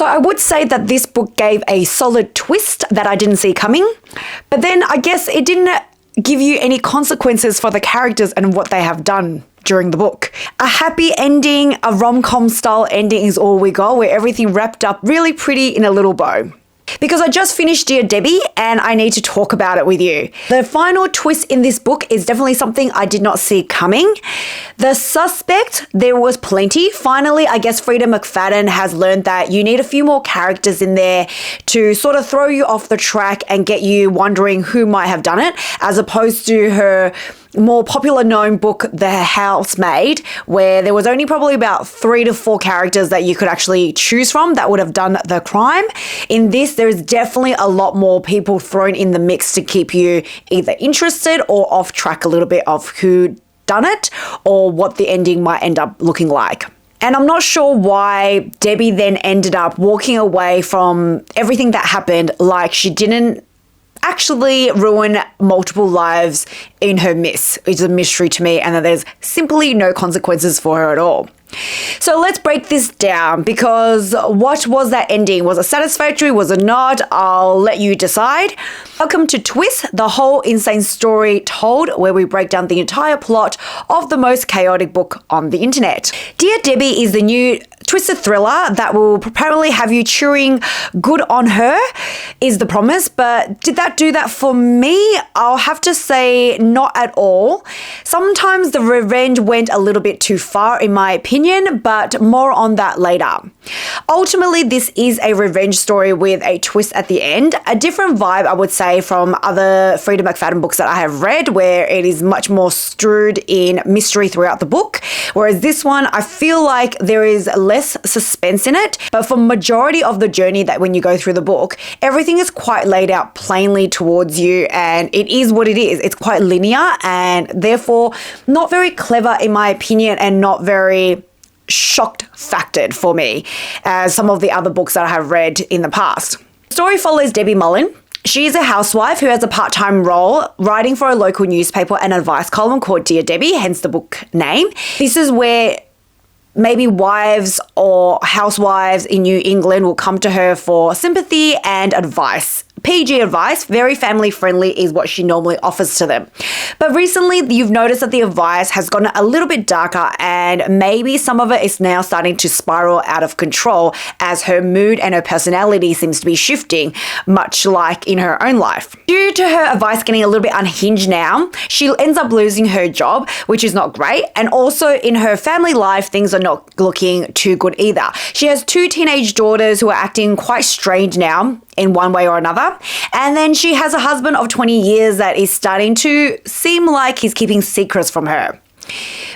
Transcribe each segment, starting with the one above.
So I would say that this book gave a solid twist that I didn't see coming, but then I guess it didn't give you any consequences for the characters and what they have done during the book. A happy ending, a rom-com style ending is all we got, where everything wrapped up really pretty in a little bow. Because I just finished Dear Debbie and I need to talk about it with you. The final twist in this book is definitely something I did not see coming. The suspect, there was plenty. Finally, I guess Freida McFadden has learned that you need a few more characters in there to sort of throw you off the track and get you wondering who might have done it, as opposed to her more popular known book, The Housemaid, where there was only probably about 3 to 4 characters that you could actually choose from that would have done the crime. In this, there's definitely a lot more people thrown in the mix to keep you either interested or off track a little bit of who done it or what the ending might end up looking like. And I'm not sure why Debbie then ended up walking away from everything that happened like she didn't actually ruin multiple lives in her miss. It's a mystery to me, and that there's simply no consequences for her at all. So let's break this down, because what was that ending? Was it satisfactory? Was it not? I'll let you decide. Welcome to Twist, the whole insane story told, where we break down the entire plot of the most chaotic book on the internet. Dear Debbie is the new twisted thriller that will apparently have you cheering good on her, is the promise. But did that do that for me? I'll have to say not at all. Sometimes the revenge went a little bit too far in my opinion, but more on that later. Ultimately, this is a revenge story with a twist at the end. A different vibe, I would say, from other Freida McFadden books that I have read, where it is much more strewed in mystery throughout the book. Whereas this one, I feel like there is less suspense in it, but for majority of the journey that when you go through the book, everything is quite laid out plainly towards you, and it is what it is. It's quite linear and therefore not very clever in my opinion, and not very shocked factored for me as some of the other books that I have read in the past. The story follows Debbie Mullen. She is a housewife who has a part-time role writing for a local newspaper and advice column called Dear Debbie, hence the book name. This is where maybe wives or housewives in New England will come to her for sympathy and advice. PG advice, very family friendly, is what she normally offers to them. But recently, you've noticed that the advice has gotten a little bit darker, and maybe some of it is now starting to spiral out of control as her mood and her personality seems to be shifting, much like in her own life. Due to her advice getting a little bit unhinged now, she ends up losing her job, which is not great. And also in her family life, things are not looking too good either. She has 2 teenage daughters who are acting quite strange now in one way or another. And then she has a husband of 20 years that is starting to seem like he's keeping secrets from her.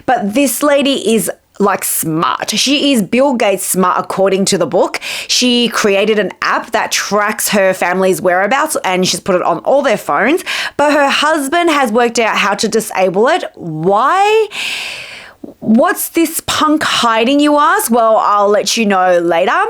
But this lady is like smart. She is Bill Gates smart according to the book. She created an app that tracks her family's whereabouts and she's put it on all their phones. But her husband has worked out how to disable it. Why? What's this punk hiding, you ask? Well, I'll let you know later.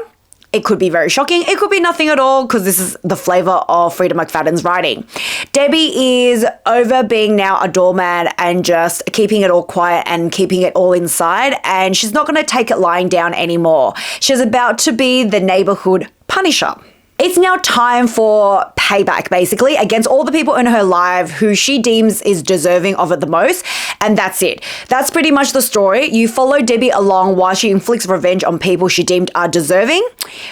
It could be very shocking. It could be nothing at all, because this is the flavor of Freida McFadden's writing. Debbie is over being now a doormat and just keeping it all quiet and keeping it all inside. And she's not going to take it lying down anymore. She's about to be the neighborhood punisher. It's now time for payback, basically, against all the people in her life who she deems is deserving of it the most. And that's it. That's pretty much the story. You follow Debbie along while she inflicts revenge on people she deemed are deserving,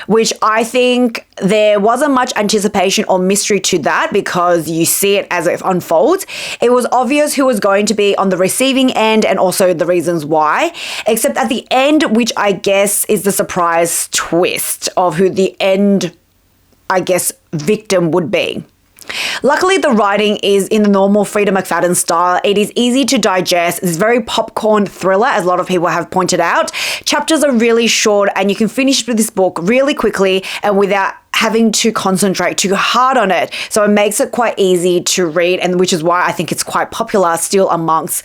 which I think there wasn't much anticipation or mystery to that, because you see it as it unfolds. It was obvious who was going to be on the receiving end and also the reasons why, except at the end, which I guess is the surprise twist of who the end, I guess, victim would be. Luckily, the writing is in the normal Freida McFadden style. It is easy to digest. It's very popcorn thriller, as a lot of people have pointed out. Chapters are really short and you can finish with this book really quickly and without having to concentrate too hard on it. So it makes it quite easy to read, and which is why I think it's quite popular still amongst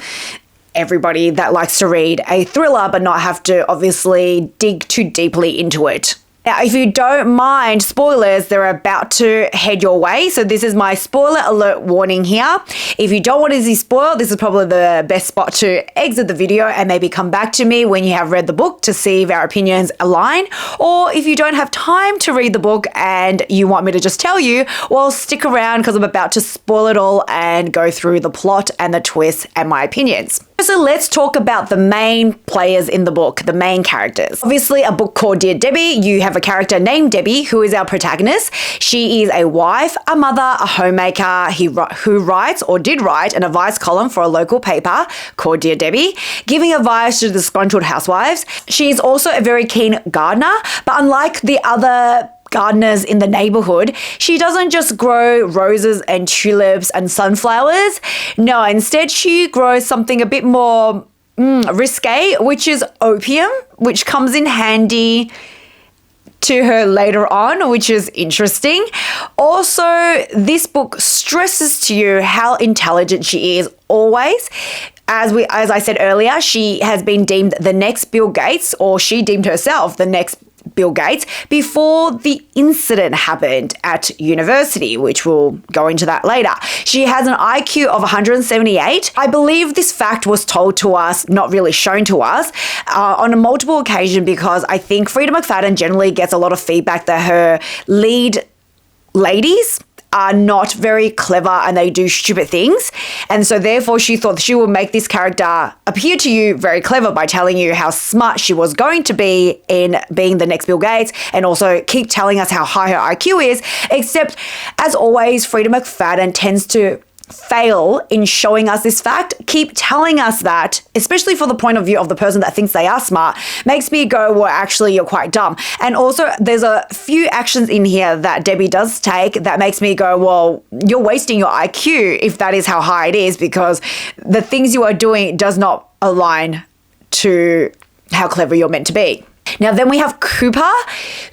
everybody that likes to read a thriller but not have to obviously dig too deeply into it. Now, if you don't mind spoilers, they're about to head your way. So this is my spoiler alert warning here. If you don't want to see spoiled, this is probably the best spot to exit the video and maybe come back to me when you have read the book to see if our opinions align. Or if you don't have time to read the book and you want me to just tell you, well, stick around because I'm about to spoil it all and go through the plot and the twists and my opinions. So let's talk about the main players in the book, the main characters. Obviously, a book called Dear Debbie, you have a character named Debbie, who is our protagonist. She is a wife, a mother, a homemaker who writes or did write an advice column for a local paper called Dear Debbie, giving advice to disgruntled housewives. She is also a very keen gardener, but unlike the other gardeners in the neighborhood, she doesn't just grow roses and tulips and sunflowers. No, instead she grows something a bit more risque, which is opium, which comes in handy to her later on, which is interesting. Also, this book stresses to you how intelligent she is always. As I said earlier, she has been deemed the next Bill Gates, or she deemed herself the next Bill Gates before the incident happened at university, which we'll go into that later. She has an IQ of 178. I believe this fact was told to us, not really shown to us, on a multiple occasion, because I think Freida McFadden generally gets a lot of feedback that her lead ladies are not very clever and they do stupid things. And so therefore she thought she would make this character appear to you very clever by telling you how smart she was going to be in being the next Bill Gates, and also keep telling us how high her IQ is. Except, as always, Freida McFadden tends to fail in showing us this fact. Keep telling us that, especially for the point of view of the person that thinks they are smart, makes me go, well, actually, you're quite dumb. And also, there's a few actions in here that Debbie does take that makes me go, well, you're wasting your IQ if that is how high it is, because the things you are doing does not align to how clever you're meant to be. Now, then we have Cooper,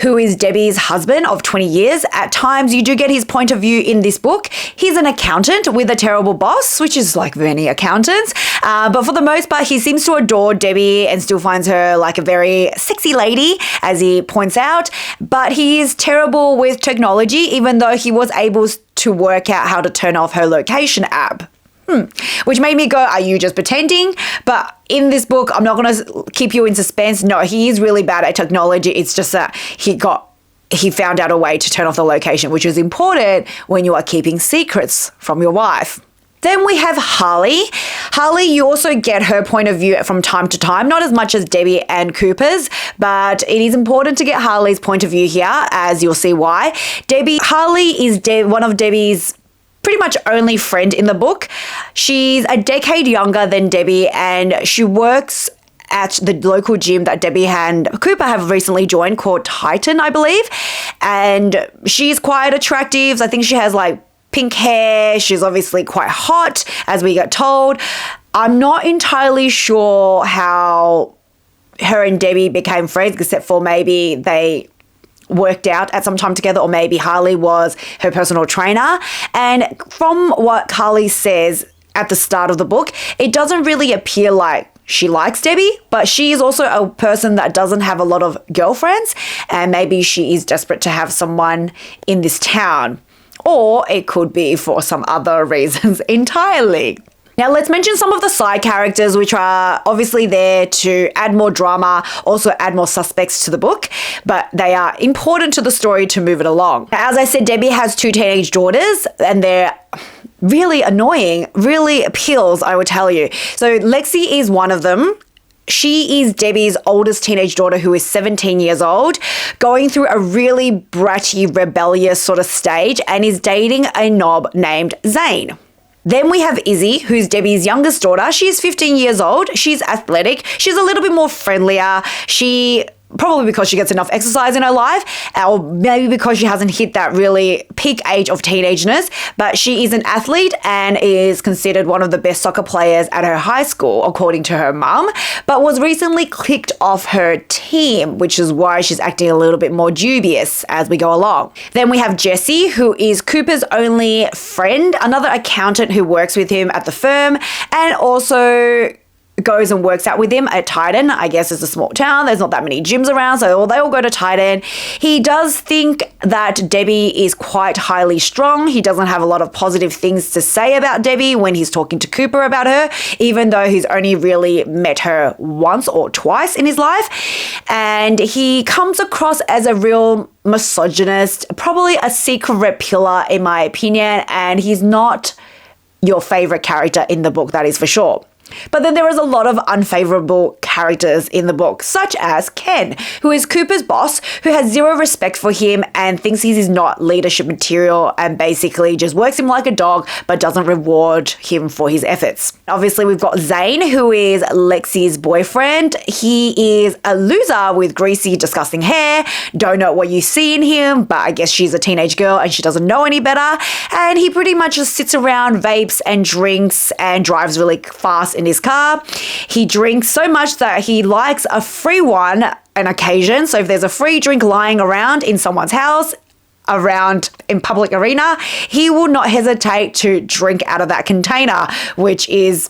who is Debbie's husband of 20 years. At times, you do get his point of view in this book. He's an accountant with a terrible boss, which is like many accountants. But for the most part, he seems to adore Debbie and still finds her like a very sexy lady, as he points out. But he is terrible with technology, even though he was able to work out how to turn off her location app. Which made me go, are you just pretending? But in this book, I'm not going to keep you in suspense. No, he is really bad at technology. It's just that he found out a way to turn off the location, which is important when you are keeping secrets from your wife. Then we have Harley. Harley, you also get her point of view from time to time, not as much as Debbie and Cooper's, but it is important to get Harley's point of view here, as you'll see why. Harley is one of Debbie's pretty much only friend in the book. She's a decade younger than Debbie, and she works at the local gym that Debbie and Cooper have recently joined, called Titan, I believe. And she's quite attractive. I think she has like pink hair. She's obviously quite hot, as we get told. I'm not entirely sure how her and Debbie became friends, except for maybe they worked out at some time together, or maybe Harley was her personal trainer. And from what Harley says at the start of the book, it doesn't really appear like she likes Debbie, but she is also a person that doesn't have a lot of girlfriends, and maybe she is desperate to have someone in this town, or it could be for some other reasons entirely. Now, let's mention some of the side characters, which are obviously there to add more drama, also add more suspects to the book, but they are important to the story to move it along. Now, as I said, Debbie has 2 teenage daughters, and they're really annoying, really appeals, I would tell you. So Lexi is one of them. She is Debbie's oldest teenage daughter, who is 17 years old, going through a really bratty, rebellious sort of stage, and is dating a knob named Zane. Then we have Izzy, who's Debbie's youngest daughter. She's 15 years old. She's athletic. She's a little bit more friendlier. Probably because she gets enough exercise in her life, or maybe because she hasn't hit that really peak age of teenageness, but she is an athlete and is considered one of the best soccer players at her high school, according to her mum, but was recently kicked off her team, which is why she's acting a little bit more dubious as we go along. Then we have Jessie, who is Cooper's only friend, another accountant who works with him at the firm, and also goes and works out with him at Titan. I guess it's a small town. There's not that many gyms around, so they all go to Titan. He does think that Debbie is quite highly strung. He doesn't have a lot of positive things to say about Debbie when he's talking to Cooper about her, even though he's only really met her once or twice in his life. And he comes across as a real misogynist, probably a secret pillar in my opinion, and he's not your favorite character in the book, that is for sure. But then there is a lot of unfavorable characters in the book, such as Ken, who is Cooper's boss, who has zero respect for him and thinks he's not leadership material and basically just works him like a dog but doesn't reward him for his efforts. Obviously, we've got Zane, who is Lexi's boyfriend. He is a loser with greasy, disgusting hair. Don't know what you see in him, but I guess she's a teenage girl and she doesn't know any better. And he pretty much just sits around, vapes and drinks and drives really fast in his car. He drinks so much that he likes a free one an occasion. So if there's a free drink lying around in someone's house, around in public arena, he will not hesitate to drink out of that container, which is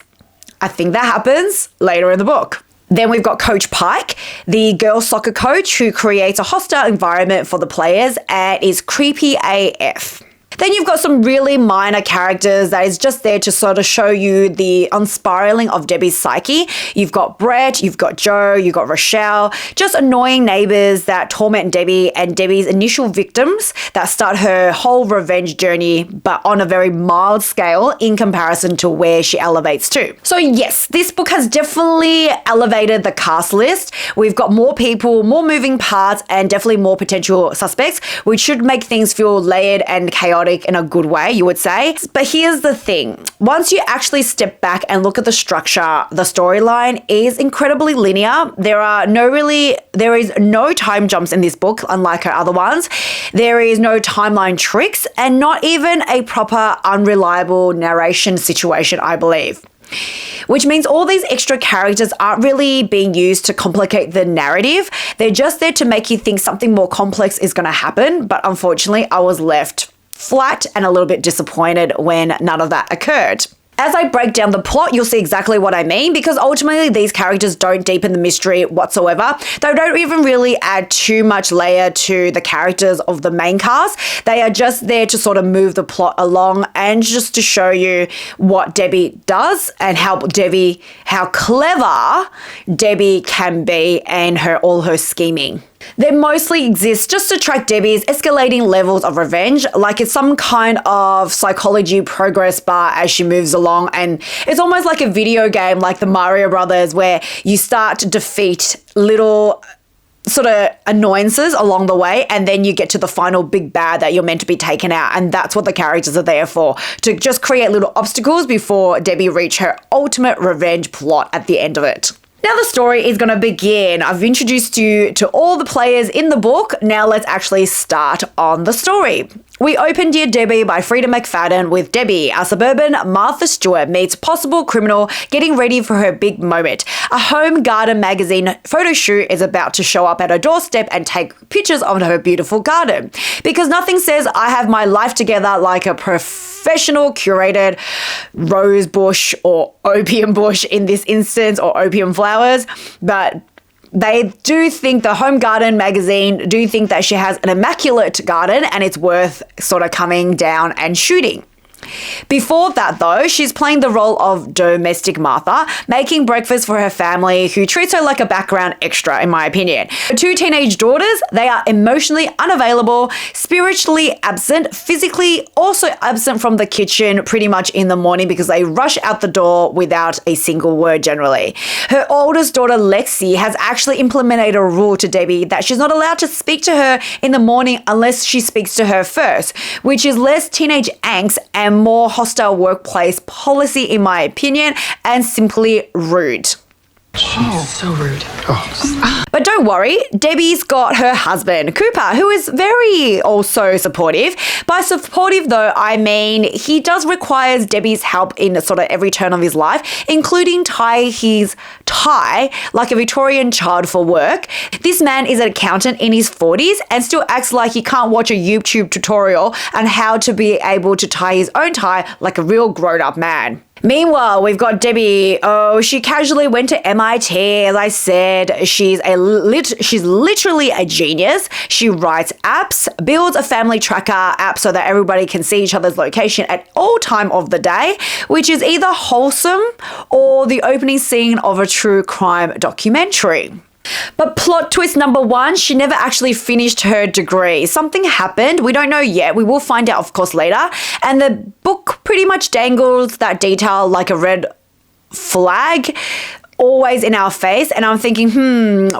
a thing that happens later in the book. Then we've got Coach Pike, the girls soccer coach who creates a hostile environment for the players and is creepy AF. Then you've got some really minor characters that is just there to sort of show you the unspiraling of Debbie's psyche. You've got Brett, you've got Joe, you've got Rochelle, just annoying neighbors that torment Debbie and Debbie's initial victims that start her whole revenge journey, but on a very mild scale in comparison to where she elevates to. So yes, this book has definitely elevated the cast list. We've got more people, more moving parts, and definitely more potential suspects, which should make things feel layered and chaotic in a good way, you would say. But here's the thing. Once you actually step back and look at the structure, the storyline is incredibly linear. There is no time jumps in this book, unlike her other ones. There is no timeline tricks and not even a proper unreliable narration situation, I believe. Which means all these extra characters aren't really being used to complicate the narrative. They're just there to make you think something more complex is going to happen. But unfortunately, I was left flat and a little bit disappointed when none of that occurred. As I break down the plot, you'll see exactly what I mean, because ultimately these characters don't deepen the mystery whatsoever. They don't even really add too much layer to the characters of the main cast. They are just there to sort of move the plot along and just to show you what Debbie does and how clever Debbie can be and all her scheming. They mostly exist just to track Debbie's escalating levels of revenge, like it's some kind of psychology progress bar as she moves along. And it's almost like a video game, like the Mario Brothers, where you start to defeat little sort of annoyances along the way, and then you get to the final big bad that you're meant to be taken out. And that's what the characters are there for, to just create little obstacles before Debbie reach her ultimate revenge plot at the end of it. Now the story is going to begin. I've introduced you to all the players in the book. Now let's actually start on the story. We open Dear Debbie by Freida McFadden with Debbie, a suburban Martha Stewart, meets possible criminal getting ready for her big moment. A home garden magazine photo shoot is about to show up at her doorstep and take pictures of her beautiful garden. Because nothing says I have my life together like a professional curated rose bush or opium bush in this instance, or opium flowers, but they do think, the Home Garden magazine do think that she has an immaculate garden and it's worth sort of coming down and shooting. Before that though, she's playing the role of domestic Martha, making breakfast for her family, who treats her like a background extra, in my opinion. Her two teenage daughters, they are emotionally unavailable, spiritually absent, physically also absent from the kitchen pretty much in the morning because they rush out the door without a single word generally. Her oldest daughter Lexi has actually implemented a rule to Debbie that she's not allowed to speak to her in the morning unless she speaks to her first, which is less teenage angst and more hostile workplace policy, in my opinion, and simply rude. She's so rude. But don't worry, Debbie's got her husband, Cooper, who is very also supportive. By supportive though, I mean he does requires Debbie's help in sort of every turn of his life, including tie his tie like a Victorian child for work. This man is an accountant in his 40s and still acts like he can't watch a YouTube tutorial on how to be able to tie his own tie like a real grown-up man. Meanwhile, we've got Debbie. Oh, she casually went to MIT. As I said, she's literally a genius. She writes apps, builds a family tracker app so that everybody can see each other's location at all time of the day, which is either wholesome or the opening scene of a true crime documentary. But plot twist number one, she never actually finished her degree. Something happened. We don't know yet. We will find out, of course, later. And the book pretty much dangles that detail like a red flag always in our face. And I'm thinking,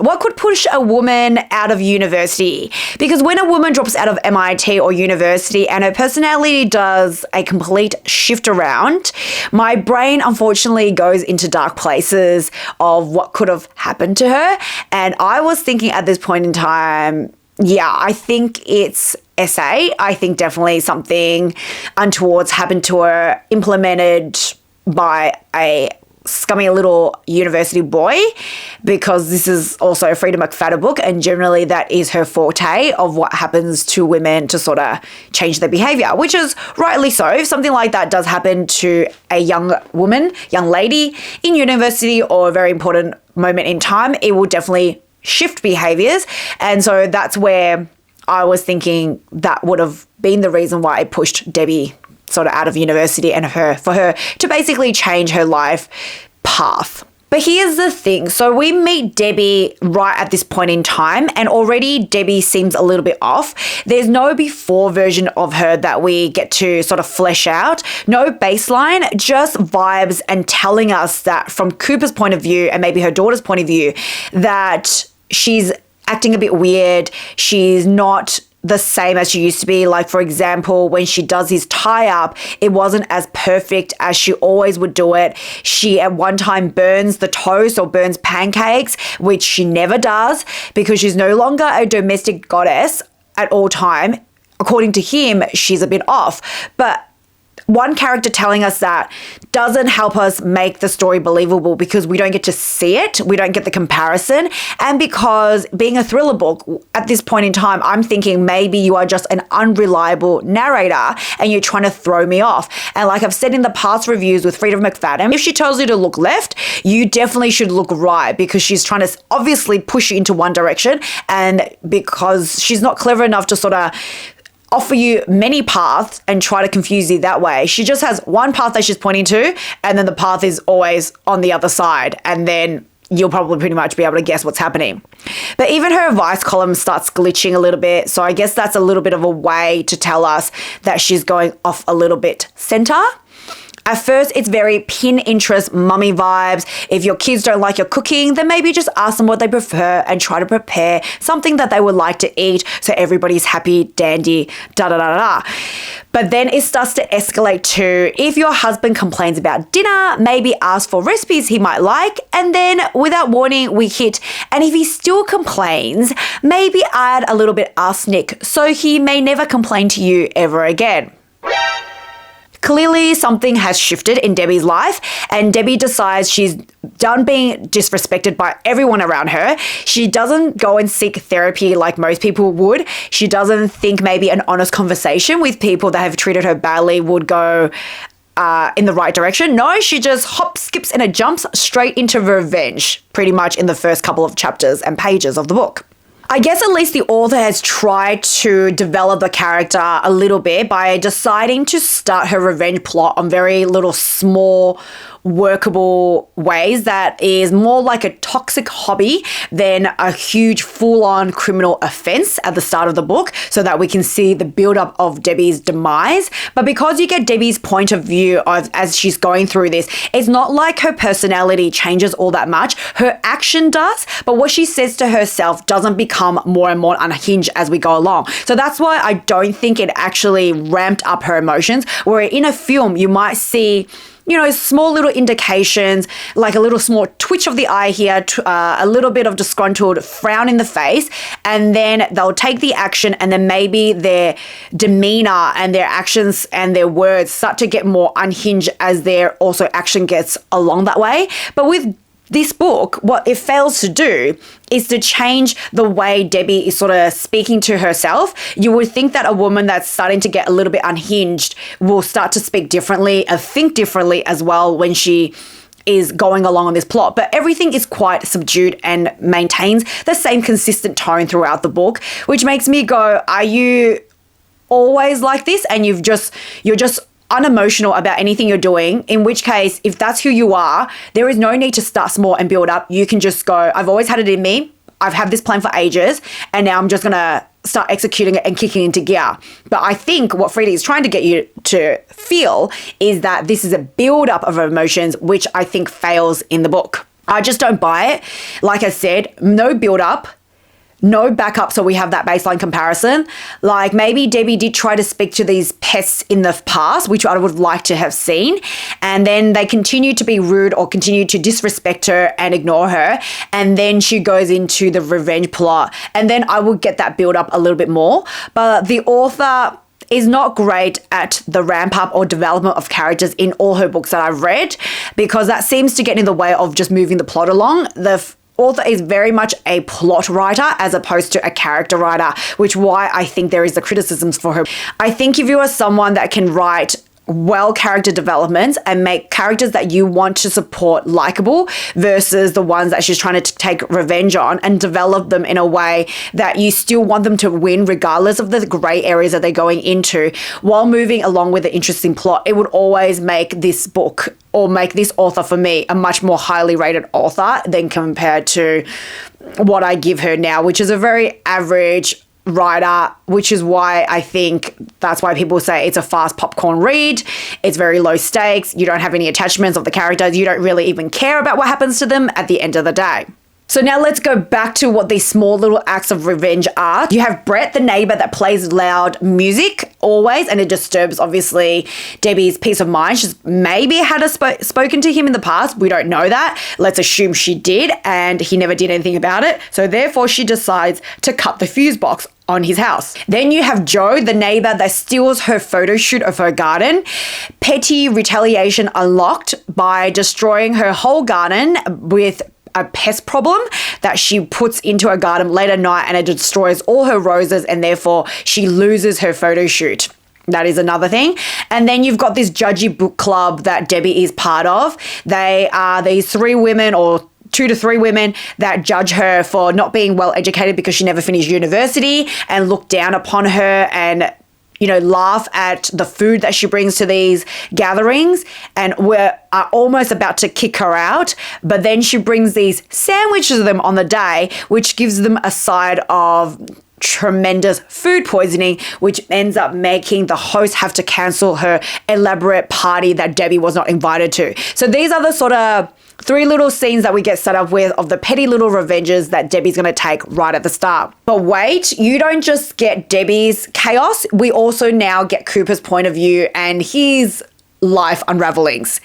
what could push a woman out of university? Because when a woman drops out of MIT or university and her personality does a complete shift around, my brain unfortunately goes into dark places of what could have happened to her. And I was thinking at this point in time, yeah, I think it's SA. I think definitely something untoward's happened to her, implemented by a scummy little university boy, because this is also a Freida McFadden book, and generally that is her forte of what happens to women to sort of change their behavior, which is rightly so. If something like that does happen to a young woman, young lady in university or a very important moment in time, it will definitely shift behaviors. And so that's where I was thinking that would have been the reason why I pushed Debbie sort of out of university and for her to basically change her life path. But here's the thing. So we meet Debbie right at this point in time, and already Debbie seems a little bit off. There's no before version of her that we get to sort of flesh out. No baseline, just vibes and telling us that from Cooper's point of view and maybe her daughter's point of view that she's acting a bit weird. She's not the same as she used to be. Like, for example, when she does his tie-up, it wasn't as perfect as she always would do it. She at one time burns the toast or burns pancakes, which she never does because she's no longer a domestic goddess at all time. According to him, she's a bit off. But one character telling us that doesn't help us make the story believable because we don't get to see it. We don't get the comparison. And because being a thriller book, at this point in time, I'm thinking maybe you are just an unreliable narrator and you're trying to throw me off. And like I've said in the past reviews with Freida McFadden, if she tells you to look left, you definitely should look right because she's trying to obviously push you into one direction. And because she's not clever enough to sort of offer you many paths and try to confuse you that way. She just has one path that she's pointing to, and then the path is always on the other side. And then you'll probably pretty much be able to guess what's happening. But even her advice column starts glitching a little bit. So I guess that's a little bit of a way to tell us that she's going off a little bit center. At first, it's very Pinterest mummy vibes. If your kids don't like your cooking, then maybe just ask them what they prefer and try to prepare something that they would like to eat so everybody's happy, dandy, da-da-da-da. But then it starts to escalate to if your husband complains about dinner, maybe ask for recipes he might like, and then without warning, we hit, and if he still complains, maybe add a little bit arsenic so he may never complain to you ever again. Clearly, something has shifted in Debbie's life, and Debbie decides she's done being disrespected by everyone around her. She doesn't go and seek therapy like most people would. She doesn't think maybe an honest conversation with people that have treated her badly would go in the right direction. No, she just hops, skips, and jumps straight into revenge, pretty much in the first couple of chapters and pages of the book. I guess at least the author has tried to develop the character a little bit by deciding to start her revenge plot on very little small workable ways that is more like a toxic hobby than a huge full-on criminal offense at the start of the book so that we can see the build-up of Debbie's demise. But because you get Debbie's point of view of as she's going through this, it's not like her personality changes all that much. Her action does, but what she says to herself doesn't become more and more unhinged as we go along. So that's why I don't think it actually ramped up her emotions, where in a film you might see small little indications, like a little small twitch of the eye here, a little bit of disgruntled frown in the face, and then they'll take the action and then maybe their demeanor and their actions and their words start to get more unhinged as their also action gets along that way. But with this book, what it fails to do is to change the way Debbie is sort of speaking to herself. You would think that a woman that's starting to get a little bit unhinged will start to speak differently and think differently as well when she is going along on this plot. But everything is quite subdued and maintains the same consistent tone throughout the book, which makes me go, are you always like this? And you're just unemotional about anything you're doing, in which case, if that's who you are, there is no need to start small and build up. You can just go, I've always had it in me. I've had this plan for ages, and now I'm just going to start executing it and kicking into gear. But I think what Freida is trying to get you to feel is that this is a build-up of emotions, which I think fails in the book. I just don't buy it. Like I said, no build-up, no backup, so we have that baseline comparison. Like maybe Debbie did try to speak to these pests in the past, which I would like to have seen, and then they continue to be rude or continue to disrespect her and ignore her, and then she goes into the revenge plot, and then I would get that build up a little bit more. But the author is not great at the ramp up or development of characters in all her books that I've read, because that seems to get in the way of just moving the plot along. The author is very much a plot writer as opposed to a character writer, which why I think there is the criticisms for her. I think if you are someone that can write well character developments and make characters that you want to support likable versus the ones that she's trying to take revenge on, and develop them in a way that you still want them to win regardless of the grey areas that they're going into, while moving along with the interesting plot, it would always make this book or make this author for me a much more highly rated author than compared to what I give her now, which is a very average writer, which is why I think that's why people say it's a fast popcorn read. It's very low stakes. You don't have any attachments of the characters. You don't really even care about what happens to them at the end of the day. So now let's go back to what these small little acts of revenge are. You have Brett, the neighbor that plays loud music always, and it disturbs, obviously, Debbie's peace of mind. She's maybe had spoken to him in the past. We don't know that. Let's assume she did, and he never did anything about it. So therefore, she decides to cut the fuse box on his house. Then you have Joe, the neighbor that steals her photo shoot of her garden. Petty retaliation unlocked by destroying her whole garden with a pest problem that she puts into her garden late at night, and it destroys all her roses, and therefore she loses her photo shoot. That is another thing. And then you've got this judgy book club that Debbie is part of. They are these 3 women or 2 to 3 women that judge her for not being well educated because she never finished university, and look down upon her and laugh at the food that she brings to these gatherings, and are almost about to kick her out. But then she brings these sandwiches to them on the day, which gives them a side of tremendous food poisoning, which ends up making the host have to cancel her elaborate party that Debbie was not invited to. So these are the sort of 3 little scenes that we get set up with of the petty little revenges that Debbie's going to take right at the start. But wait, you don't just get Debbie's chaos. We also now get Cooper's point of view and his life unravelings.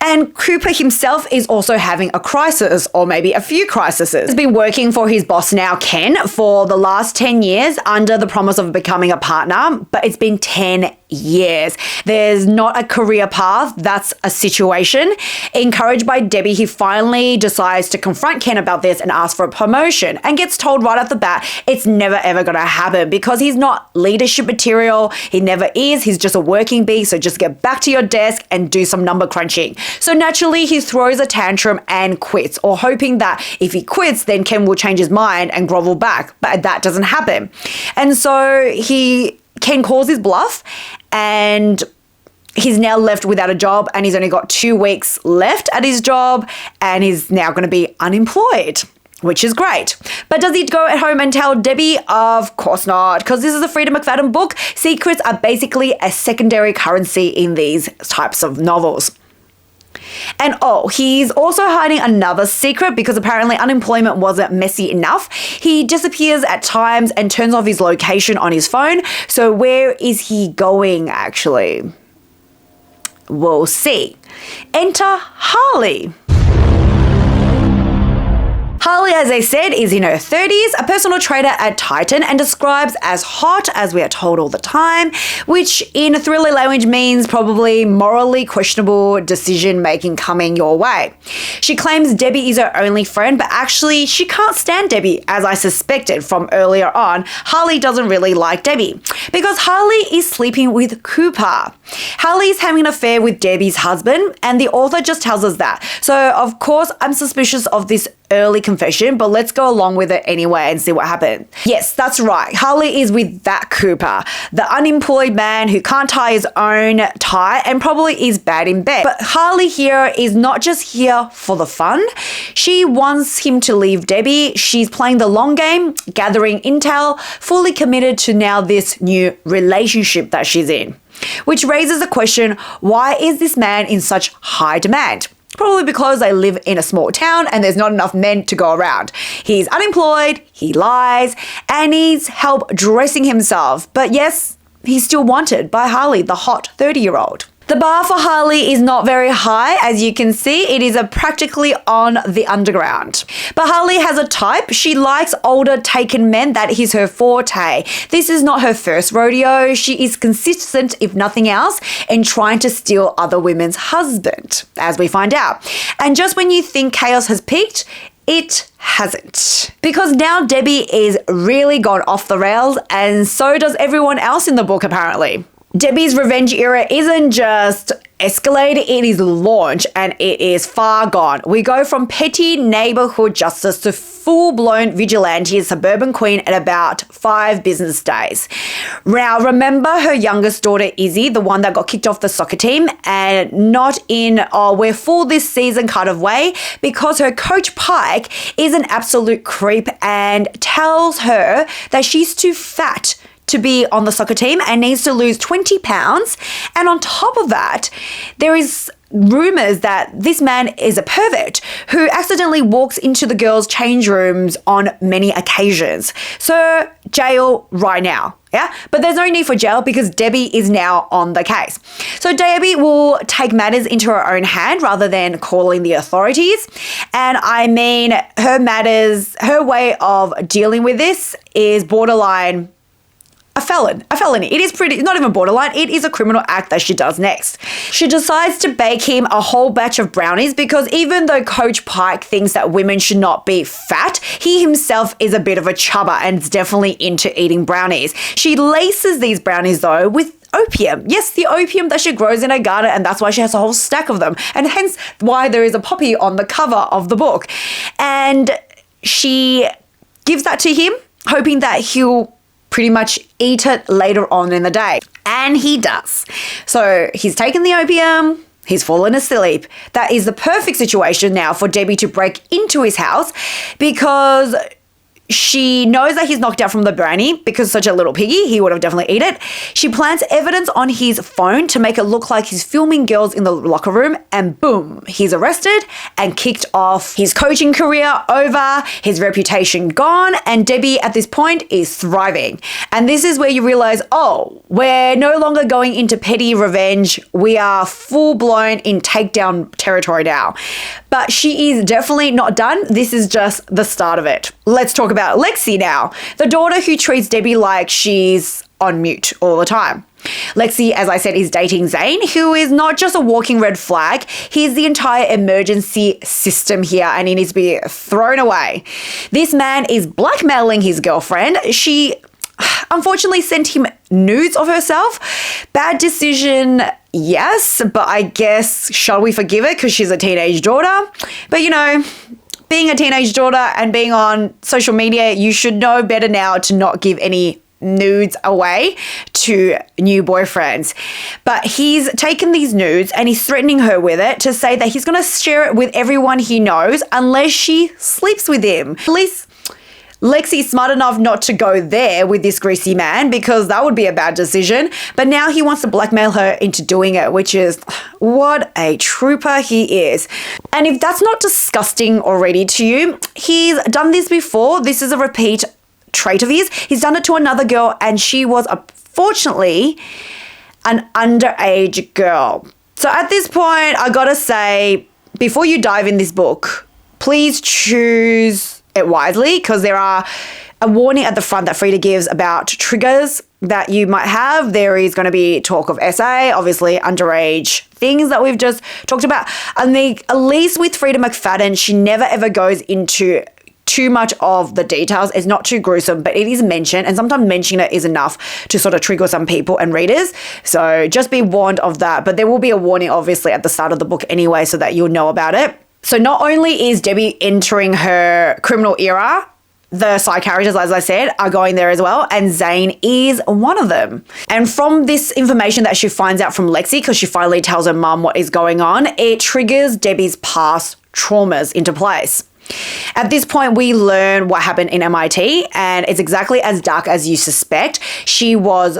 And Cooper himself is also having a crisis, or maybe a few crises. He's been working for his boss now, Ken, for the last 10 years under the promise of becoming a partner, but it's been 10 years. There's not a career path. That's a situation. Encouraged by Debbie, he finally decides to confront Ken about this and ask for a promotion, and gets told right off the bat it's never ever going to happen because he's not leadership material. He never is. He's just a working bee. So just get back to your desk and do some number crunching. So naturally he throws a tantrum and quits, or hoping that if he quits then Ken will change his mind and grovel back, but that doesn't happen. And so Ken calls his bluff, and he's now left without a job, and he's only got 2 weeks left at his job, and he's now going to be unemployed, which is great. But does he go at home and tell Debbie? Of course not, because this is a Freida McFadden book. Secrets are basically a secondary currency in these types of novels. And he's also hiding another secret, because apparently unemployment wasn't messy enough. He disappears at times and turns off his location on his phone. So where is he going, actually? We'll see. Enter Harley. Harley, as I said, is in her 30s, a personal trainer at Titan, and describes as hot, as we are told all the time, which in thriller language means probably morally questionable decision making coming your way. She claims Debbie is her only friend, but actually she can't stand Debbie, as I suspected from earlier on. Harley doesn't really like Debbie because Harley is sleeping with Cooper. Harley is having an affair with Debbie's husband, and the author just tells us that. So of course I'm suspicious of this early confession, but let's go along with it anyway and see what happens. Yes, that's right. Harley is with that Cooper, the unemployed man who can't tie his own tie and probably is bad in bed. But Harley here is not just here for the fun. She wants him to leave Debbie. She's playing the long game, gathering intel, fully committed to now this new relationship that she's in. Which raises the question, why is this man in such high demand? Probably because they live in a small town and there's not enough men to go around. He's unemployed, he lies, and needs help dressing himself. But yes, he's still wanted by Harley, the hot 30-year-old. The bar for Harley is not very high, as you can see. It is practically on the underground. But Harley has a type. She likes older taken men. That is her forte. This is not her first rodeo. She is consistent, if nothing else, in trying to steal other women's husband, as we find out. And just when you think chaos has peaked, it hasn't. Because now Debbie is really gone off the rails, and so does everyone else in the book, apparently. Debbie's revenge era isn't just escalated, it is launched, and it is far gone. We go from petty neighborhood justice to full-blown vigilante suburban queen in about 5 business days. Now, remember her youngest daughter, Izzy, the one that got kicked off the soccer team, and not in, oh, we're full this season kind of way, because her coach Pike is an absolute creep and tells her that she's too fat to be on the soccer team and needs to lose 20 pounds. And on top of that, there is rumors that this man is a pervert who accidentally walks into the girls' change rooms on many occasions. So jail right now. Yeah, but there's no need for jail because Debbie is now on the case. So Debbie will take matters into her own hand rather than calling the authorities. And I mean, her way of dealing with this is borderline a felony. It is not even borderline, it is a criminal act that she does next. She decides to bake him a whole batch of brownies because even though Coach Pike thinks that women should not be fat, he himself is a bit of a chubber and is definitely into eating brownies. She laces these brownies though with opium. Yes, the opium that she grows in her garden, and that's why she has a whole stack of them. And hence why there is a poppy on the cover of the book. And she gives that to him, hoping that he'll pretty much eat it later on in the day. And he does. So he's taken the opium, he's fallen asleep. That is the perfect situation now for Debbie to break into his house because she knows that he's knocked out from the brownie because such a little piggy, he would have definitely eaten it. She plants evidence on his phone to make it look like he's filming girls in the locker room, and boom, he's arrested and kicked off. His coaching career over, his reputation gone, and Debbie at this point is thriving. And this is where you realize, oh, we're no longer going into petty revenge. We are full blown in takedown territory now. But she is definitely not done. This is just the start of it. Let's talk about Lexi now, the daughter who treats Debbie like she's on mute all the time. Lexi, as I said, is dating Zane, who is not just a walking red flag. He's the entire emergency system here and he needs to be thrown away. This man is blackmailing his girlfriend. She unfortunately sent him nudes of herself. Bad decision, yes, but I guess, shall we forgive it because she's a teenage daughter? But you know, being a teenage daughter and being on social media, you should know better now to not give any nudes away to new boyfriends. But he's taken these nudes and he's threatening her with it to say that he's going to share it with everyone he knows unless she sleeps with him. At least Lexi's smart enough not to go there with this greasy man because that would be a bad decision. But now he wants to blackmail her into doing it, which is what a trooper he is. And if that's not disgusting already to you, he's done this before. This is a repeat trait of his. He's done it to another girl and she was unfortunately an underage girl. So at this point, I gotta say, before you dive in this book, please choose it wisely, because there are a warning at the front that Freida gives about triggers that you might have. There is going to be talk of SA, obviously underage things that we've just talked about. And at least with Freida McFadden, she never ever goes into too much of the details. It's not too gruesome, but it is mentioned, and sometimes mentioning it is enough to sort of trigger some people and readers. So just be warned of that. But there will be a warning, obviously, at the start of the book anyway, so that you'll know about it. So not only is Debbie entering her criminal era, the side characters, as I said, are going there as well, and Zane is one of them. And from this information that she finds out from Lexi, because she finally tells her mum what is going on, it triggers Debbie's past traumas into place. At this point, we learn what happened in MIT, and it's exactly as dark as you suspect. She was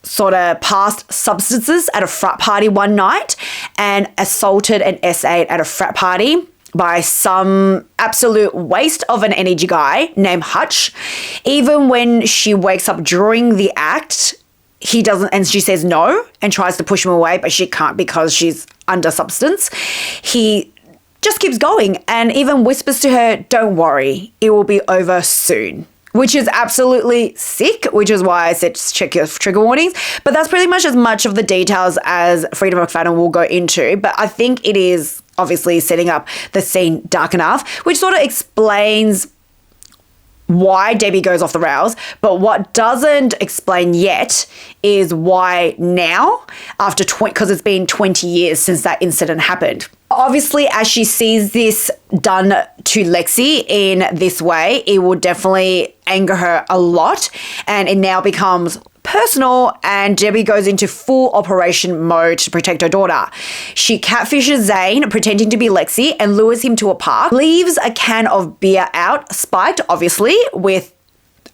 sort of passed substances at a frat party one night and assaulted an S8 at a frat party by some absolute waste of an energy guy named Hutch. Even when she wakes up during the act, he doesn't, and she says no and tries to push him away, but she can't because she's under substance. He just keeps going and even whispers to her, "Don't worry, it will be over soon," which is absolutely sick, which is why I said just check your trigger warnings. But that's pretty much as much of the details as Freida McFadden will go into. But I think it is obviously setting up the scene dark enough, which sort of explains why Debbie goes off the rails. But what doesn't explain yet is why now, after because it's been 20 years since that incident happened. Obviously, as she sees this done to Lexi in this way, it will definitely anger her a lot, and it now becomes personal, and Debbie goes into full operation mode to protect her daughter. She catfishes Zane, pretending to be Lexi, and lures him to a park, leaves a can of beer out, spiked, obviously, with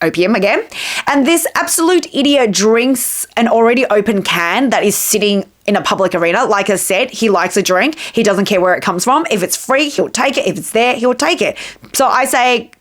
opium again, and this absolute idiot drinks an already open can that is sitting in a public arena. Like I said, he likes a drink. He doesn't care where it comes from. If it's free, he'll take it. If it's there, he'll take it. So I say,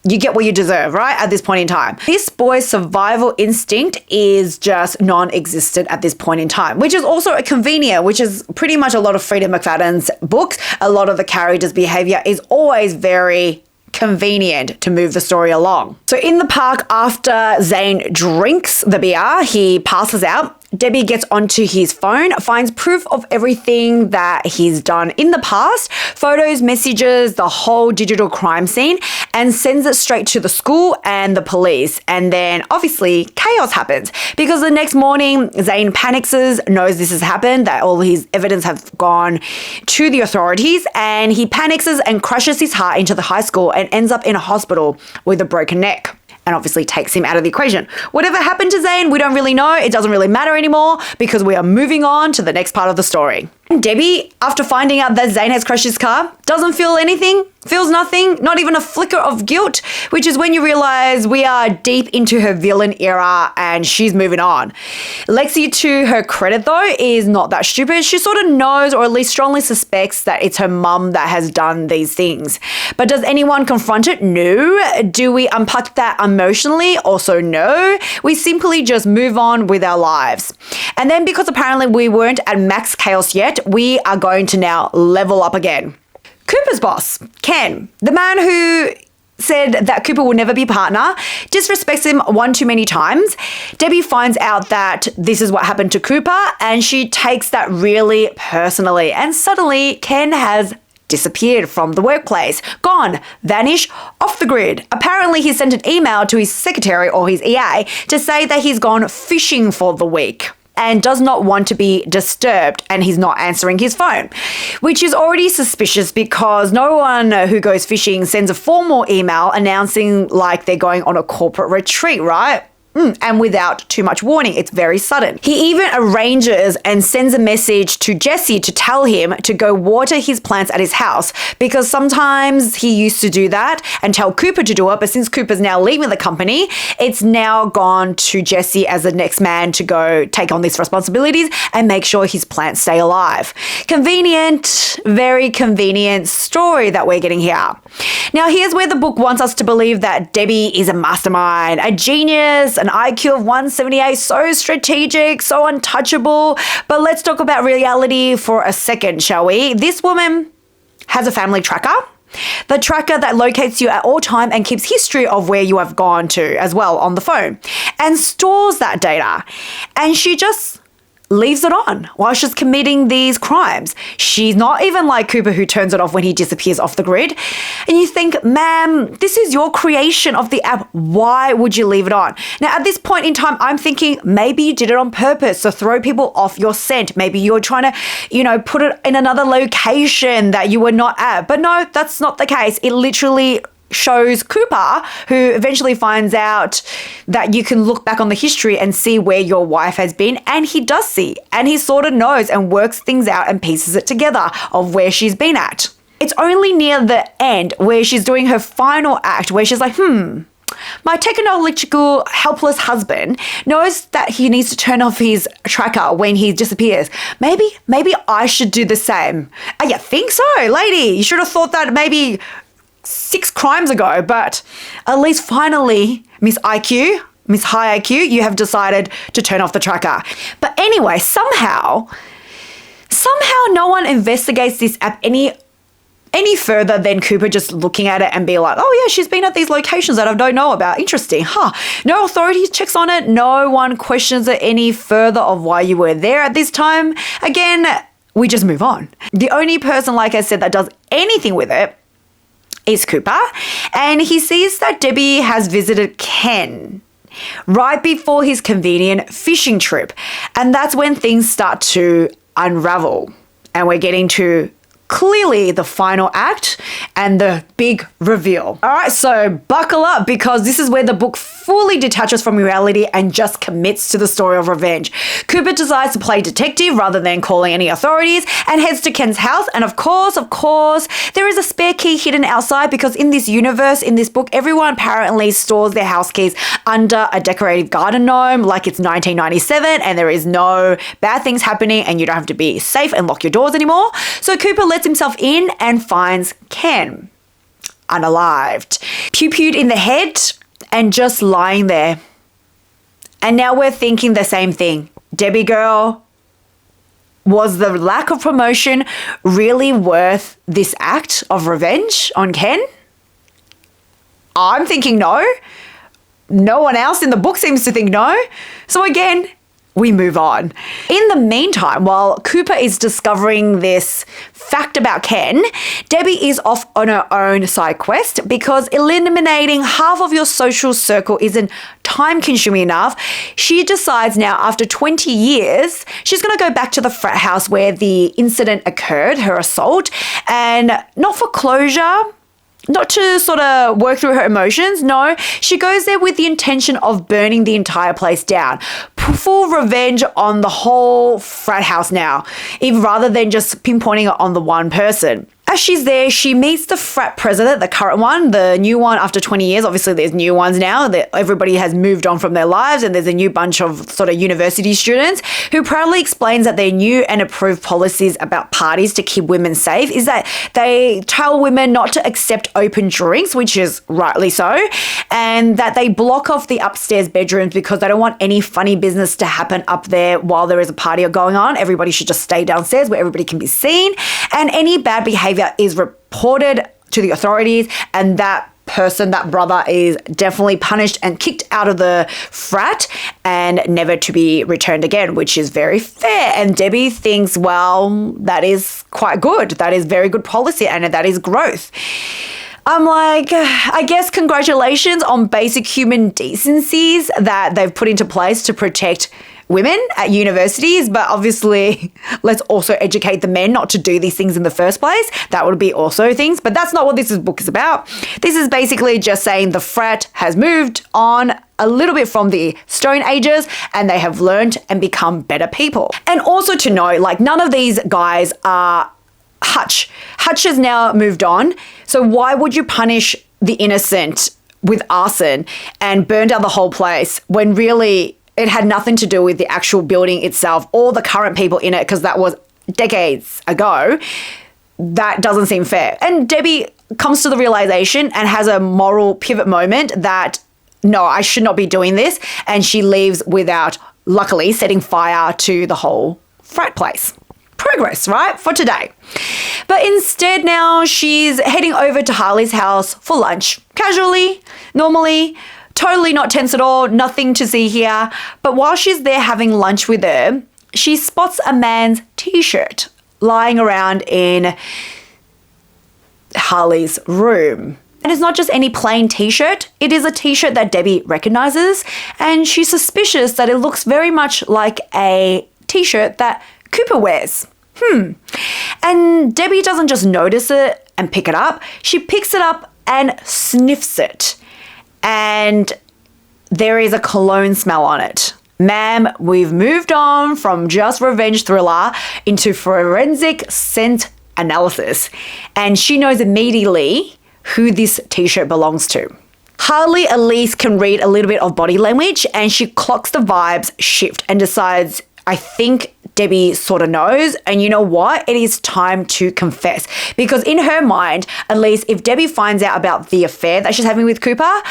you get what you deserve, right? At this point in time. This boy's survival instinct is just non-existent at this point in time, which is also a convenient, which is pretty much a lot of Freida McFadden's books. A lot of the characters' behavior is always very convenient to move the story along. So in the park, after Zane drinks the beer, he passes out. Debbie gets onto his phone, finds proof of everything that he's done in the past, photos, messages, the whole digital crime scene, and sends it straight to the school and the police. And then obviously chaos happens because the next morning Zane panics, knows this has happened, that all his evidence have gone to the authorities, and he panics and crushes his heart into the high school and ends up in a hospital with a broken neck. And obviously takes him out of the equation. Whatever happened to Zane, we don't really know. It doesn't really matter anymore because we are moving on to the next part of the story. Debbie, after finding out that Zane has crashed his car, doesn't feel anything, feels nothing, not even a flicker of guilt, which is when you realize we are deep into her villain era and she's moving on. Lexi, to her credit though, is not that stupid. She sort of knows, or at least strongly suspects, that it's her mum that has done these things. But does anyone confront it? No. Do we unpack that emotionally? Also no. We simply just move on with our lives. And then because apparently we weren't at max chaos yet, we are going to now level up again. Cooper's boss, Ken, the man who said that Cooper will never be partner, disrespects him one too many times. Debbie finds out that this is what happened to Cooper, and she takes that really personally. And suddenly, Ken has disappeared from the workplace, gone, vanished, off the grid. Apparently, he sent an email to his secretary or his EA to say that he's gone fishing for the week and does not want to be disturbed, and he's not answering his phone, which is already suspicious because no one who goes fishing sends a formal email announcing like they're going on a corporate retreat, right? And without too much warning. It's very sudden. He even arranges and sends a message to Jesse to tell him to go water his plants at his house, because sometimes he used to do that and tell Cooper to do it, but since Cooper's now leaving the company, it's now gone to Jesse as the next man to go take on these responsibilities and make sure his plants stay alive. Convenient, very convenient story that we're getting here. Now here's where the book wants us to believe that Debbie is a mastermind, a genius, an IQ of 178, so strategic, so untouchable. But let's talk about reality for a second, shall we? This woman has a family tracker. The tracker that locates you at all time and keeps history of where you have gone to as well on the phone and stores that data. And she just leaves it on while she's committing these crimes. She's not even like Cooper, who turns it off when he disappears off the grid. And you think, ma'am, this is your creation of the app. Why would you leave it on? Now, at this point in time, I'm thinking maybe you did it on purpose to throw people off your scent. Maybe you're trying to, put it in another location that you were not at. But no, that's not the case. It literally shows Cooper, who eventually finds out that you can look back on the history and see where your wife has been. And he does see, and he sort of knows and works things out and pieces it together of where she's been at. It's only near the end where she's doing her final act where she's like, my technological helpless husband knows that he needs to turn off his tracker when he disappears. Maybe I should do the same. You think so, lady? You should have thought that maybe 6 crimes ago, but at least finally, Miss High IQ, you have decided to turn off the tracker. But anyway, somehow no one investigates this app any further than Cooper just looking at it and be like, oh yeah, she's been at these locations that I don't know about. Interesting, huh? No authority checks on it. No one questions it any further of why you were there at this time. Again, we just move on. The only person, like I said, that does anything with it is Cooper, and he sees that Debbie has visited Ken right before his convenient fishing trip, and that's when things start to unravel, and we're getting to clearly the final act and the big reveal. All right, so buckle up, because this is where the book fully detaches from reality and just commits to the story of revenge. Cooper decides to play detective rather than calling any authorities and heads to Ken's house. And of course, there is a spare key hidden outside, because in this universe, in this book, everyone apparently stores their house keys under a decorative garden gnome like it's 1997 and there is no bad things happening and you don't have to be safe and lock your doors anymore. So Cooper lets himself in and finds Ken unalived, pew-pewed in the head and just lying there. And now we're thinking the same thing. Debbie girl, was the lack of promotion really worth this act of revenge on Ken? I'm thinking no. No one else in the book seems to think no. So again, we move on. In the meantime, while Cooper is discovering this fact about Ken, Debbie is off on her own side quest, because eliminating half of your social circle isn't time-consuming enough. She decides now, after 20 years, she's going to go back to the frat house where the incident occurred, her assault, and not for closure, not to sort of work through her emotions. No, she goes there with the intention of burning the entire place down. Full revenge on the whole frat house now, even rather than just pinpointing it on the one person. As she's there, she meets the frat president, the current one, the new one after 20 years. Obviously, there's new ones now that everybody has moved on from their lives, and there's a new bunch of sort of university students who proudly explains that their new and approved policies about parties to keep women safe is that they tell women not to accept open drinks, which is rightly so, and that they block off the upstairs bedrooms because they don't want any funny business to happen up there while there is a party going on. Everybody should just stay downstairs where everybody can be seen, and any bad behavior is reported to the authorities, and that person, that brother, is definitely punished and kicked out of the frat and never to be returned again, which is very fair. And Debbie thinks, well, that is quite good. That is very good policy and that is growth. I'm like, I guess congratulations on basic human decencies that they've put into place to protect women at universities, but obviously let's also educate the men not to do these things in the first place. That would be also things, but that's not what this book is about. This is basically just saying the frat has moved on a little bit from the Stone Ages and they have learned and become better people. And also to know, like, none of these guys are Hutch. Hutch has now moved on. So why would you punish the innocent with arson and burn down the whole place when really it had nothing to do with the actual building itself or the current people in it, because that was decades ago? That doesn't seem fair. And Debbie comes to the realization and has a moral pivot moment that, no, I should not be doing this. And she leaves without, luckily, setting fire to the whole frat place. progress, right, for today. But instead now she's heading over to Harley's house for lunch. Casually, normally, totally not tense at all, nothing to see here. But while she's there having lunch with her, she spots a man's t-shirt lying around in Harley's room. And it's not just any plain t-shirt, it is a t-shirt that Debbie recognizes, and she's suspicious that it looks very much like a t-shirt that Cooper wears. And Debbie doesn't just notice it and pick it up, she picks it up and sniffs it. And there is a cologne smell on it. Ma'am, we've moved on from just revenge thriller into forensic scent analysis. And she knows immediately who this t-shirt belongs to. Harley at least can read a little bit of body language, and she clocks the vibes shift and decides, I think Debbie sort of knows, and you know what? It is time to confess. Because in her mind, at least, if Debbie finds out about the affair that she's having with Cooper,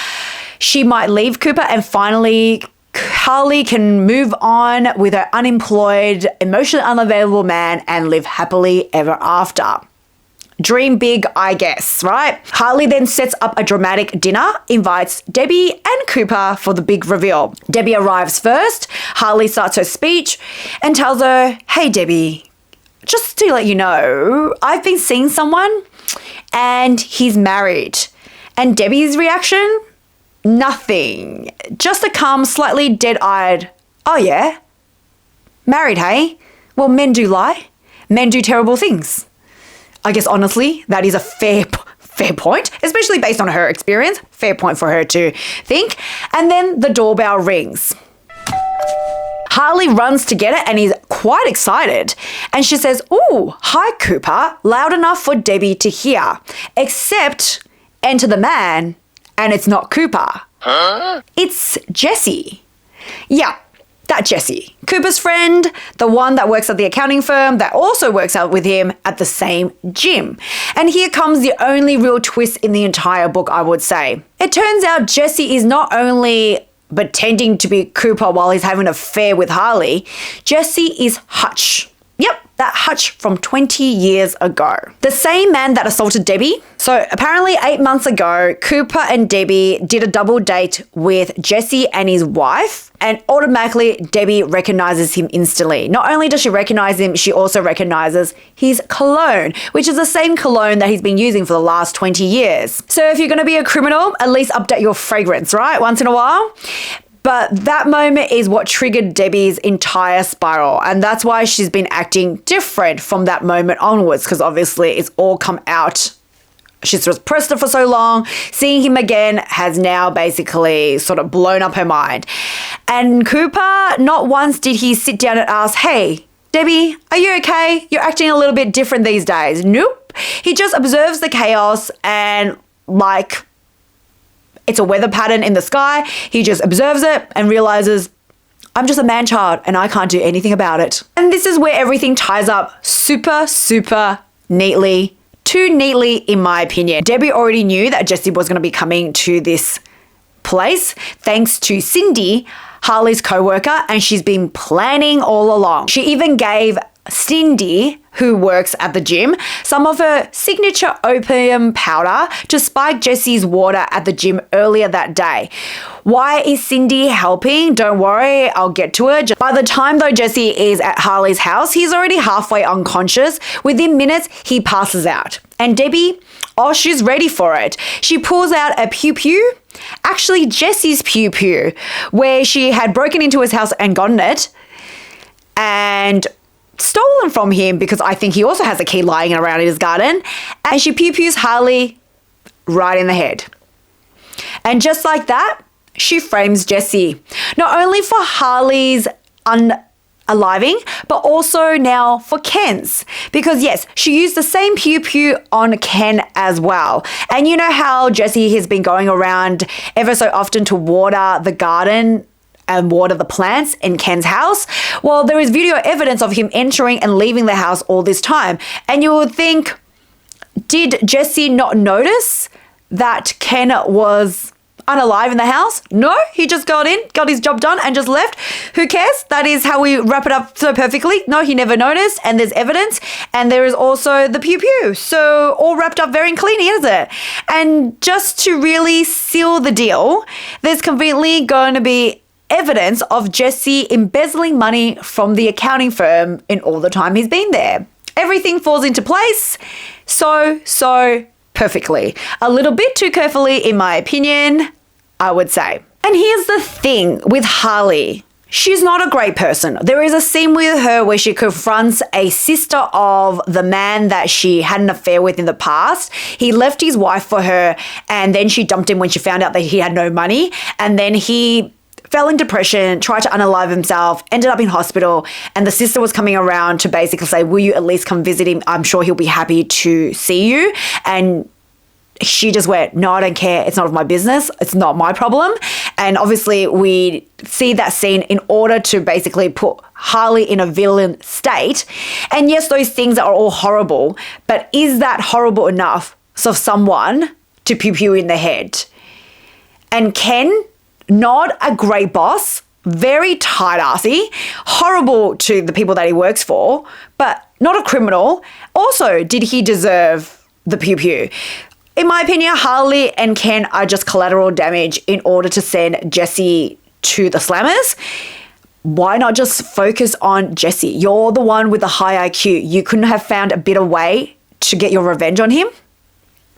she might leave Cooper, and finally Harley can move on with her unemployed, emotionally unavailable man and live happily ever after. Dream big, I guess, right? Harley then sets up a dramatic dinner, invites Debbie and Cooper for the big reveal. Debbie arrives first. Harley starts her speech and tells her, hey, Debbie, just to let you know, I've been seeing someone and he's married. And Debbie's reaction? Nothing. Just a calm, slightly dead-eyed, oh yeah? Married, hey? Well, men do lie. Men do terrible things. I guess, honestly, that is a fair point, especially based on her experience. Fair point for her to think. And then the doorbell rings. Harley runs to get it and is quite excited. And she says, ooh, hi, Cooper, loud enough for Debbie to hear. Except, enter the man, and it's not Cooper. Huh? It's Jesse. Yeah. That Jesse, Cooper's friend, the one that works at the accounting firm that also works out with him at the same gym. And here comes the only real twist in the entire book, I would say. It turns out Jesse is not only pretending to be Cooper while he's having an affair with Harley, Jesse is Hutch. Yep, that Hutch from 20 years ago. The same man that assaulted Debbie. So apparently 8 months ago, Cooper and Debbie did a double date with Jesse and his wife, and automatically Debbie recognizes him instantly. Not only does she recognize him, she also recognizes his cologne, which is the same cologne that he's been using for the last 20 years. So if you're going to be a criminal, at least update your fragrance, right? Once in a while. But that moment is what triggered Debbie's entire spiral. And that's why she's been acting different from that moment onwards, because obviously it's all come out. She's repressed it for so long. Seeing him again has now basically sort of blown up her mind. And Cooper, not once did he sit down and ask, hey, Debbie, are you okay? You're acting a little bit different these days. Nope. He just observes the chaos and like, it's a weather pattern in the sky. He just observes it and realizes, I'm just a man-child and I can't do anything about it. And this is where everything ties up super, super neatly. Too neatly, in my opinion. Debbie already knew that Jesse was going to be coming to this place thanks to Cindy, Harley's co-worker, and she's been planning all along. She even gave Cindy, who works at the gym, some of her signature opium powder to spike Jesse's water at the gym earlier that day. Why is Cindy helping? Don't worry, I'll get to it. By the time though Jesse is at Harley's house, he's already halfway unconscious. Within minutes, he passes out. And Debbie, oh, she's ready for it. She pulls out a pew-pew, actually Jesse's pew-pew, where she had broken into his house and gotten it and stolen from him because I think he also has a key lying around in his garden. And she pew-pews Harley right in the head. And just like that, she frames Jesse. Not only for Harley's unaliving, but also now for Ken's. Because yes, she used the same pew-pew on Ken as well. And you know how Jesse has been going around ever so often to water the garden and water the plants in Ken's house? Well, there is video evidence of him entering and leaving the house all this time. And you would think, did Jesse not notice that Ken was unalive in the house? No, he just got in, got his job done and just left. Who cares? That is how we wrap it up so perfectly. No, he never noticed, and there's evidence, and there is also the pew pew. So all wrapped up very cleanly, isn't it? And just to really seal the deal, there's conveniently going to be evidence of Jesse embezzling money from the accounting firm in all the time he's been there. Everything falls into place so perfectly. A little bit too carefully, in my opinion, I would say. And here's the thing with Harley. She's not a great person. There is a scene with her where she confronts a sister of the man that she had an affair with in the past. He left his wife for her, and then she dumped him when she found out that he had no money. And then he fell in depression, tried to unalive himself, ended up in hospital, and the sister was coming around to basically say, will you at least come visit him? I'm sure he'll be happy to see you. And she just went, no, I don't care. It's none of my business. It's not my problem. And obviously we see that scene in order to basically put Harley in a villain state. And yes, those things are all horrible, but is that horrible enough for someone to pew pew in the head? And Ken, not a great boss, very tight-assy, horrible to the people that he works for, but not a criminal. Also, did he deserve the pew-pew? In my opinion, Harley and Ken are just collateral damage in order to send Jesse to the slammers. Why not just focus on Jesse? You're the one with the high IQ. You couldn't have found a better way to get your revenge on him?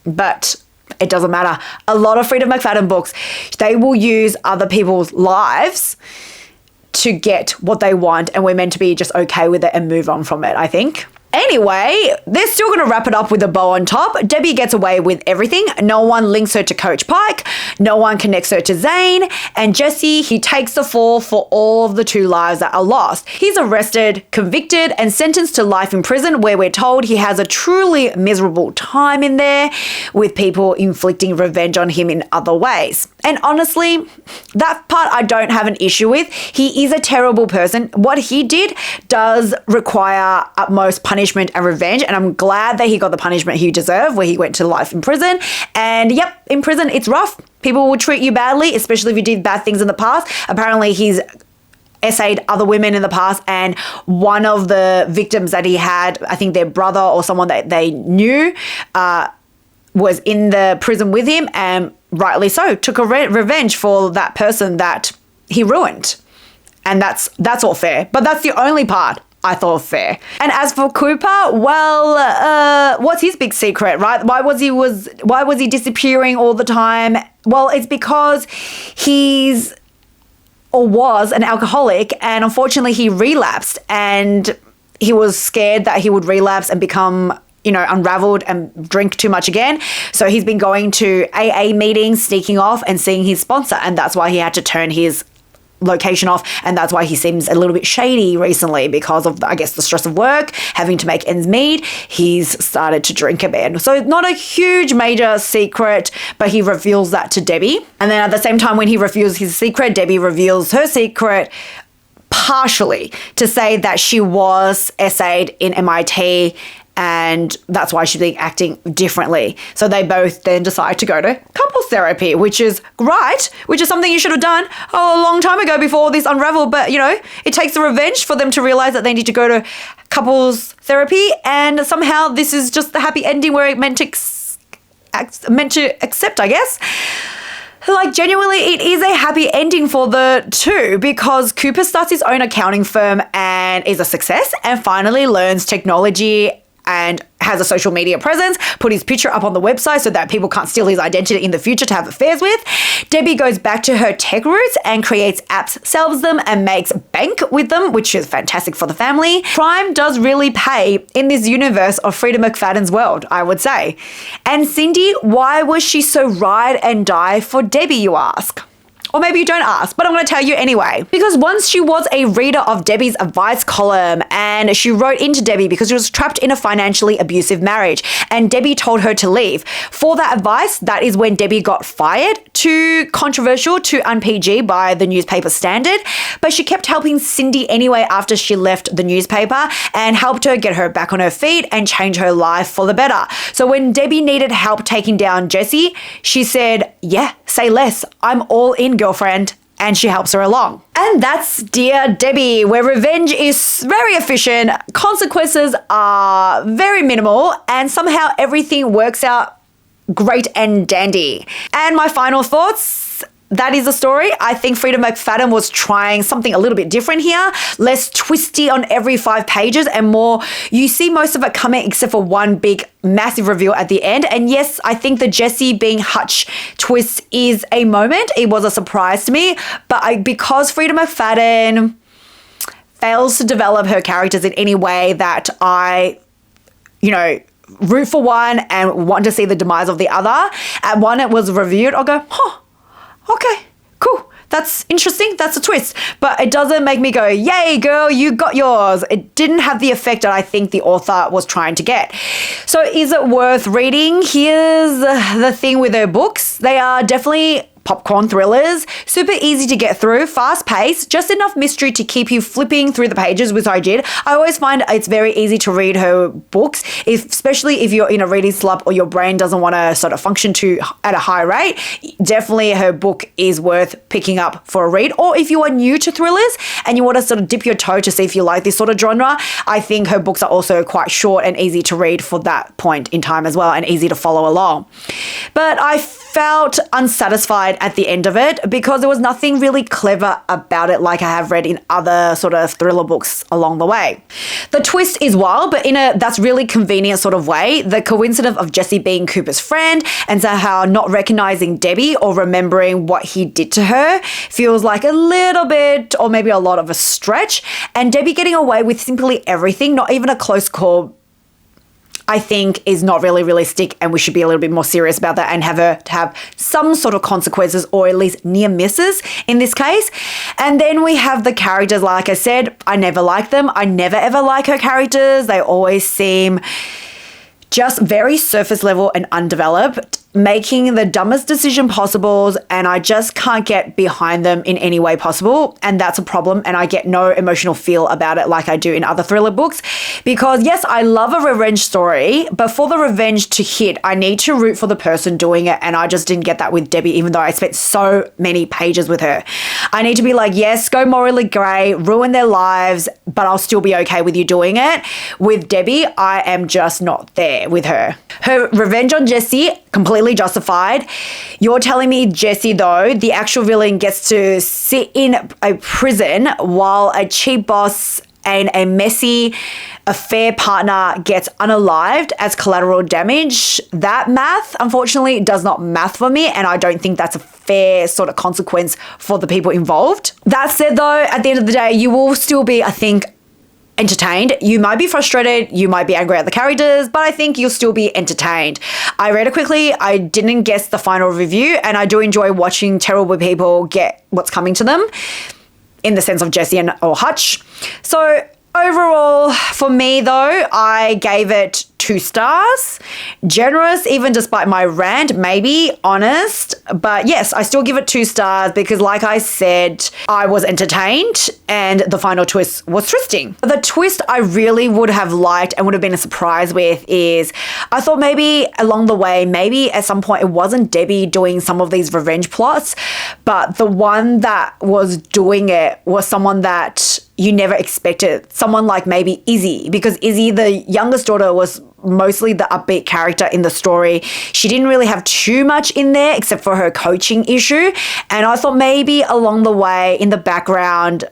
But it doesn't matter. A lot of Freida McFadden books, they will use other people's lives to get what they want, and we're meant to be just okay with it and move on from it, I think. Anyway, they're still going to wrap it up with a bow on top. Debbie gets away with everything. No one links her to Coach Pike. No one connects her to Zane. And Jesse, he takes the fall for all of the 2 lives that are lost. He's arrested, convicted, and sentenced to life in prison, where we're told he has a truly miserable time in there, with people inflicting revenge on him in other ways. And honestly, that part I don't have an issue with. He is a terrible person. What he did does require utmost punishment and revenge, and I'm glad that he got the punishment he deserved, where he went to life in prison. And yep, in prison it's rough. People will treat you badly, especially if you did bad things in the past. Apparently he's essayed other women in the past, and one of the victims that he had, I think their brother or someone that they knew, was in the prison with him, and rightly so, took a revenge for that person that he ruined. And that's all fair, but that's the only part I thought fair. And as for Cooper, well, what's his big secret, right? Why was he disappearing all the time? Well, it's because he's or was an alcoholic, and unfortunately he relapsed, and he was scared that he would relapse and become, unraveled and drink too much again. So he's been going to AA meetings, sneaking off and seeing his sponsor, and that's why he had to turn his location off, and that's why he seems a little bit shady recently, because of, I guess, the stress of work, having to make ends meet. He's started to drink a bit. So not a huge major secret, but he reveals that to Debbie. And then at the same time, when he reveals his secret, Debbie reveals her secret partially to say that she was essayed in MIT, and that's why she's been acting differently. So they both then decide to go to couples therapy, which is right, which is something you should have done a long time ago before this unraveled. But, it takes the revenge for them to realize that they need to go to couples therapy. And somehow this is just the happy ending where it meant to accept, I guess. Like, genuinely, it is a happy ending for the 2, because Cooper starts his own accounting firm and is a success, and finally learns technology and has a social media presence, put his picture up on the website so that people can't steal his identity in the future to have affairs with. Debbie goes back to her tech roots and creates apps, sells them, and makes bank with them, which is fantastic for the family. Crime does really pay in this universe of Freida McFadden's world, I would say. And Cindy, why was she so ride and die for Debbie, you ask? Or maybe you don't ask, but I'm going to tell you anyway. Because once she was a reader of Debbie's advice column, and she wrote into Debbie because she was trapped in a financially abusive marriage, and Debbie told her to leave. For that advice, that is when Debbie got fired. Too controversial, too un-PG by the newspaper standard, but she kept helping Cindy anyway after she left the newspaper, and helped her get her back on her feet and change her life for the better. So when Debbie needed help taking down Jesse, she said, yeah, say less. I'm all in, girlfriend. And she helps her along. And that's Dear Debbie, where revenge is very efficient, consequences are very minimal, and somehow everything works out great and dandy. And my final thoughts, that is the story. I think Freida McFadden was trying something a little bit different here, less twisty on every 5 pages and more, you see most of it coming except for one big massive reveal at the end. And yes, I think the Jessie being Hutch twist is a moment. It was a surprise to me, but because Freida McFadden fails to develop her characters in any way that I, root for one and want to see the demise of the other. At one, it was reviewed. I'll go, okay, cool. That's interesting. That's a twist. But it doesn't make me go, yay, girl, you got yours. It didn't have the effect that I think the author was trying to get. So is it worth reading? Here's the thing with her books. They are definitely popcorn thrillers, super easy to get through, fast paced, just enough mystery to keep you flipping through the pages, which I did. I always find it's very easy to read her books, especially if you're in a reading slump or your brain doesn't want to sort of function at a high rate. Definitely her book is worth picking up for a read. Or if you are new to thrillers and you want to sort of dip your toe to see if you like this sort of genre, I think her books are also quite short and easy to read for that point in time as well, and easy to follow along. But I felt unsatisfied at the end of it because there was nothing really clever about it like I have read in other sort of thriller books along the way. The twist is wild, but in a that's really convenient sort of way. The coincidence of Jessie being Cooper's friend and somehow not recognizing Debbie or remembering what he did to her feels like a little bit or maybe a lot of a stretch. And Debbie getting away with simply everything, not even a close call, I think is not really realistic, and we should be a little bit more serious about that and have her to have some sort of consequences or at least near misses in this case. And then we have the characters, like I said, I never like them. I never ever like her characters. They always seem just very surface level and undeveloped, making the dumbest decision possible, and I just can't get behind them in any way possible, and that's a problem, and I get no emotional feel about it like I do in other thriller books, because yes, I love a revenge story, but for the revenge to hit, I need to root for the person doing it, and I just didn't get that with Debbie, even though I spent so many pages with her. I need to be like, yes, go morally grey, ruin their lives, but I'll still be okay with you doing it. With Debbie, I am just not there with her. Her revenge on Jessie, completely justified. You're telling me Jessie, though, the actual villain gets to sit in a prison while a cheap boss and a messy affair partner gets unalived as collateral damage. That math, unfortunately, does not math for me, and I don't think that's a fair sort of consequence for the people involved. That said, though, at the end of the day, you will still be, I think, entertained. You might be frustrated, you might be angry at the characters, but I think you'll still be entertained. I read it quickly, I didn't guess the final review, and I do enjoy watching terrible people get what's coming to them in the sense of Jessie or Hutch. So overall, for me though, I gave it 2 stars. Generous, even despite my rant, maybe honest. But yes, I still give it 2 stars because like I said, I was entertained and the final twist was twisting. The twist I really would have liked and would have been a surprise with is I thought maybe along the way, maybe at some point it wasn't Debbie doing some of these revenge plots, but the one that was doing it was someone that you never expected. Someone like maybe Izzy, because Izzy, the youngest daughter, was mostly the upbeat character in the story. She didn't really have too much in there except for her coaching issue. And I thought maybe along the way in the background,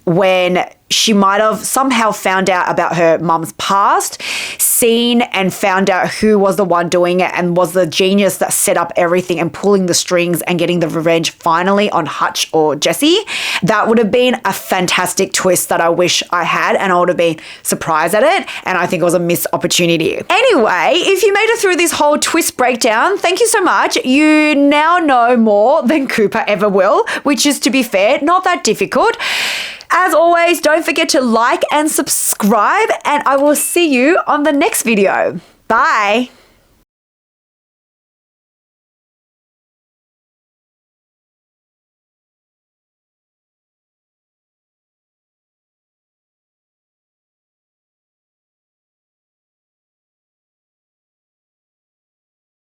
when she might have somehow found out about her mum's past, seen and found out who was the one doing it and was the genius that set up everything and pulling the strings and getting the revenge finally on Hutch or Jessie. That would have been a fantastic twist that I wish I had, and I would have been surprised at it, and I think it was a missed opportunity. Anyway, if you made it through this whole twist breakdown, thank you so much. You now know more than Cooper ever will, which is, to be fair, not that difficult. As always, don't forget to like and subscribe, and I will see you on the next video. Bye.